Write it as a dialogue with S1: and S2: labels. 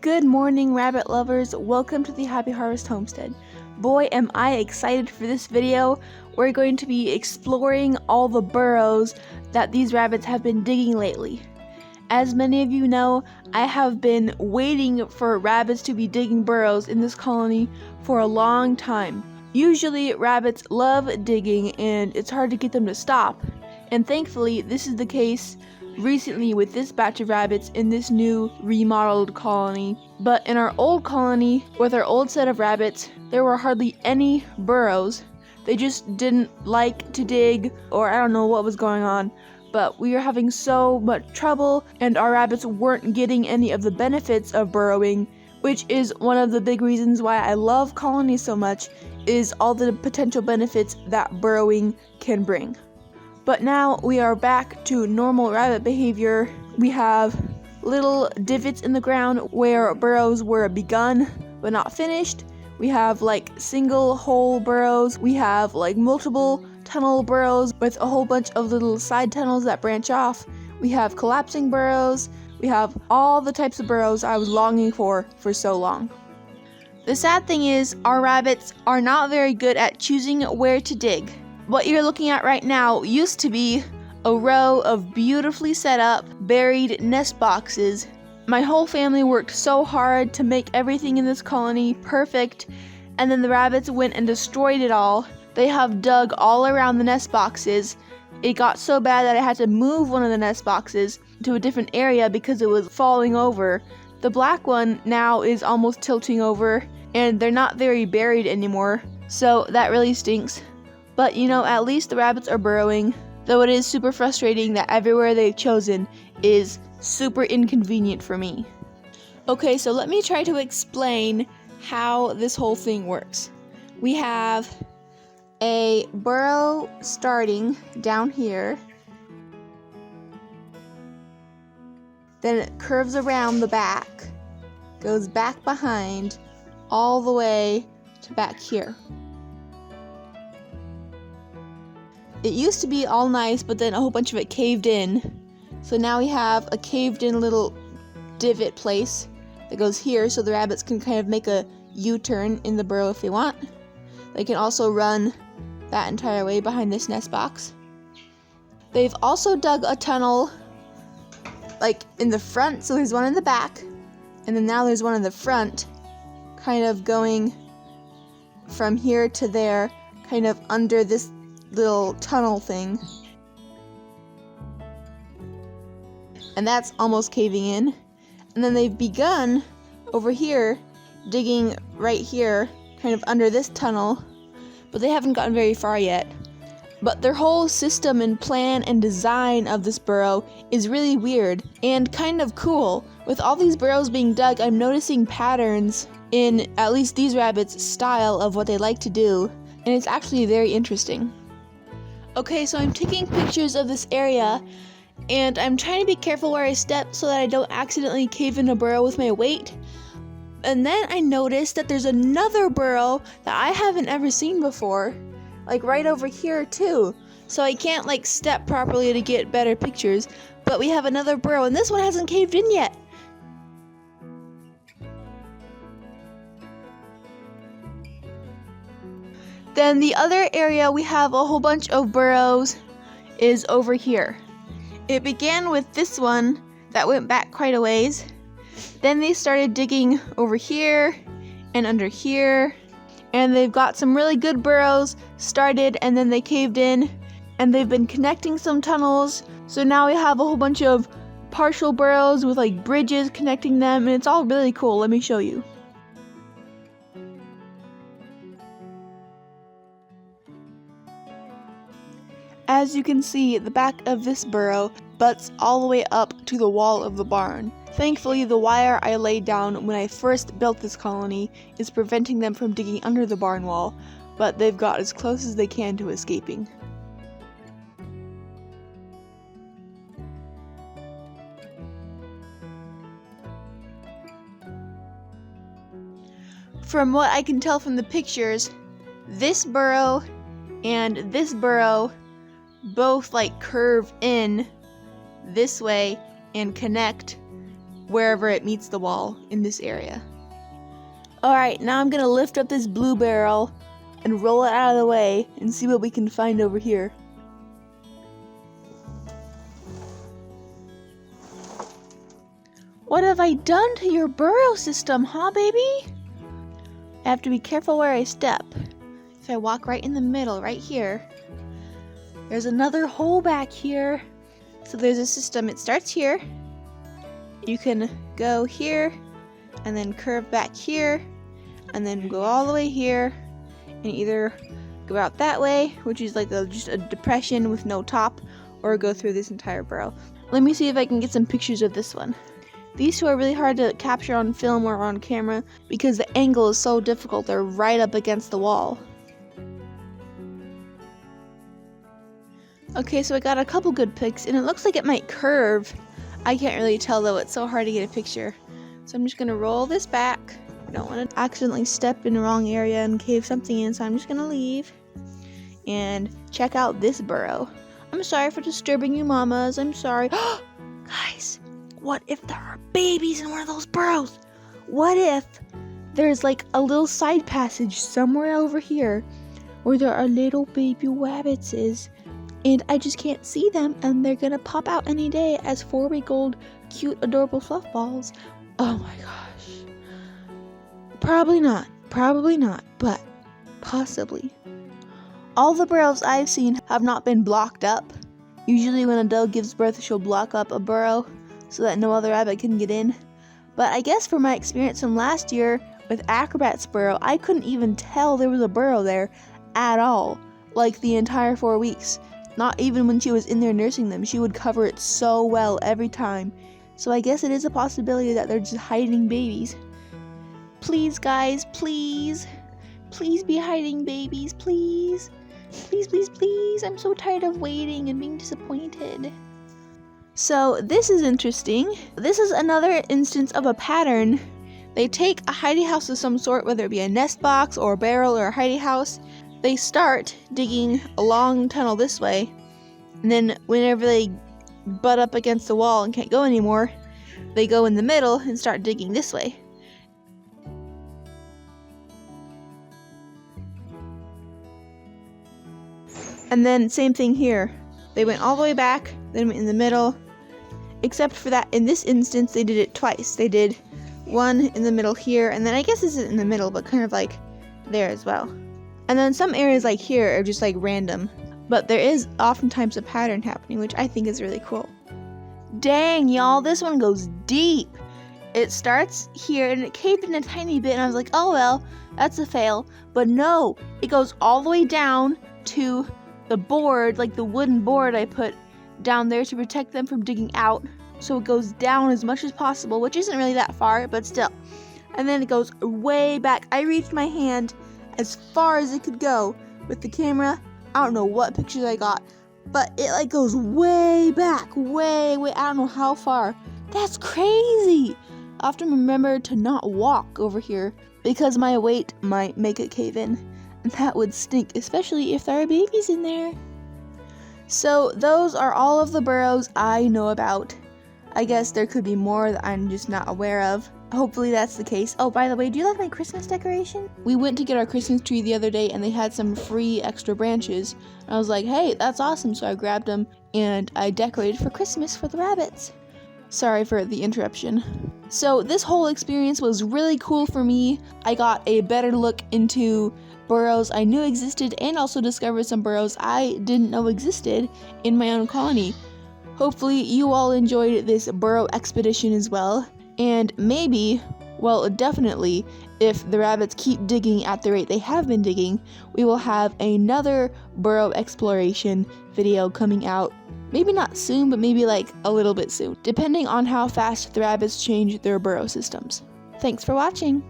S1: Good morning, rabbit lovers. Welcome to the Happy Harvest Homestead. Boy, am I excited for this video. We're going to be exploring all the burrows that these rabbits have been digging lately. As many of you know, I have been waiting for rabbits to be digging burrows in this colony for a long time. Usually, rabbits love digging and it's hard to get them to stop. And thankfully, this is the case recently with this batch of rabbits in this new remodeled colony. But in our old colony, with our old set of rabbits, there were hardly any burrows. They just didn't like to dig, or I don't know what was going on. But we were having so much trouble, and our rabbits weren't getting any of the benefits of burrowing, which is one of the big reasons why I love colonies so much, is all the potential benefits that burrowing can bring. But now we are back to normal rabbit behavior. We have little divots in the ground where burrows were begun but not finished. We have like single hole burrows. We have like multiple tunnel burrows with a whole bunch of little side tunnels that branch off. We have collapsing burrows. We have all the types of burrows I was longing for so long. The sad thing is, our rabbits are not very good at choosing where to dig. What you're looking at right now used to be a row of beautifully set up, buried nest boxes. My whole family worked so hard to make everything in this colony perfect, and then the rabbits went and destroyed it all. They have dug all around the nest boxes. It got so bad that I had to move one of the nest boxes to a different area because it was falling over. The black one now is almost tilting over, and they're not very buried anymore, so that really stinks. But you know, at least the rabbits are burrowing, though it is super frustrating that everywhere they've chosen is super inconvenient for me. Okay, so let me try to explain how this whole thing works. We have a burrow starting down here, then it curves around the back, goes back behind, all the way to back here. It used to be all nice, but then a whole bunch of it caved in. So now we have a caved in little divot place that goes here so the rabbits can kind of make a U-turn in the burrow if they want. They can also run that entire way behind this nest box. They've also dug a tunnel like in the front, so there's one in the back, and then now there's one in the front, kind of going from here to there, kind of under this little tunnel thing. And that's almost caving in. And then they've begun over here, digging right here, kind of under this tunnel, but they haven't gotten very far yet. But their whole system and plan and design of this burrow is really weird and kind of cool. With all these burrows being dug, I'm noticing patterns in at least these rabbits' style of what they like to do, and it's actually very interesting. Okay, so I'm taking pictures of this area, and I'm trying to be careful where I step so that I don't accidentally cave in a burrow with my weight. And then I noticed that there's another burrow that I haven't ever seen before, like right over here too. So I can't like step properly to get better pictures, but we have another burrow, and this one hasn't caved in yet. Then the other area we have a whole bunch of burrows is over here. It began with this one that went back quite a ways. Then they started digging over here and under here, and they've got some really good burrows started, and then they caved in, and they've been connecting some tunnels. So now we have a whole bunch of partial burrows with like bridges connecting them, and it's all really cool. Let me show you. As you can see, the back of this burrow butts all the way up to the wall of the barn. Thankfully, the wire I laid down when I first built this colony is preventing them from digging under the barn wall, but they've got as close as they can to escaping. From what I can tell from the pictures, this burrow and this burrow both like curve in this way and connect wherever it meets the wall in this area. Alright, now I'm gonna lift up this blue barrel and roll it out of the way and see what we can find over here. What have I done to your burrow system, huh, baby? I have to be careful where I step. If I walk right in the middle, right here, there's another hole back here. So there's a system. It starts here. You can go here, and then curve back here, and then go all the way here, and either go out that way, which is like just a depression with no top, or go through this entire burrow. Let me see if I can get some pictures of this one. These two are really hard to capture on film or on camera because the angle is so difficult. They're right up against the wall. Okay, so I got a couple good pics, and it looks like it might curve. I can't really tell though, it's so hard to get a picture. So I'm just gonna roll this back. I don't want to accidentally step in the wrong area and cave something in, so I'm just gonna leave and check out this burrow. I'm sorry for disturbing you, mamas. I'm sorry. Guys, what if there are babies in one of those burrows? What if there's like a little side passage somewhere over here where there are little baby rabbits and I just can't see them, and they're gonna pop out any day as 4-week-old cute adorable fluff balls. Oh my gosh. Probably not, but possibly. All the burrows I've seen have not been blocked up. Usually when a doe gives birth, she'll block up a burrow so that no other rabbit can get in. But I guess from my experience from last year with Acrobat's burrow, I couldn't even tell there was a burrow there at all, like the entire 4 weeks. Not even when she was in there nursing them. She would cover it so well every time. So I guess it is a possibility that they're just hiding babies. Please, guys, please. Please be hiding babies, please. Please, please, please. I'm so tired of waiting and being disappointed. So this is interesting. This is another instance of a pattern. They take a hidey house of some sort, whether it be a nest box or a barrel or a hidey house. They start digging a long tunnel this way, and then whenever they butt up against the wall and can't go anymore, they go in the middle and start digging this way. And then same thing here. They went all the way back, then went in the middle, except for that in this instance they did it twice. They did one in the middle here, and then I guess this is in the middle, but kind of like there as well. And then some areas like here are just like random, but there is oftentimes a pattern happening, which I think is really cool. Dang, y'all, this one goes deep. It starts here and it caved in a tiny bit, and I was like, oh well, that's a fail. But no, it goes all the way down to the board, like the wooden board I put down there to protect them from digging out. So it goes down as much as possible, which isn't really that far, but still. And then it goes way back. I reached my hand as far as it could go with the camera. I don't know what pictures I got, but it like goes way back, way, I don't know how far. That's crazy. I have to remember to not walk over here because my weight might make it cave in, and that would stink, especially if there are babies in there. So those are all of the burrows I know about. I guess there could be more that I'm just not aware of. Hopefully that's the case. Oh, by the way, do you like my Christmas decoration? We went to get our Christmas tree the other day and they had some free extra branches. I was like, hey, that's awesome. So I grabbed them and I decorated for Christmas for the rabbits. Sorry for the interruption. So this whole experience was really cool for me. I got a better look into burrows I knew existed and also discovered some burrows I didn't know existed in my own colony. Hopefully you all enjoyed this burrow expedition as well. And maybe, well, definitely, if the rabbits keep digging at the rate they have been digging, we will have another burrow exploration video coming out. Maybe not soon, but maybe like a little bit soon, depending on how fast the rabbits change their burrow systems. Thanks for watching!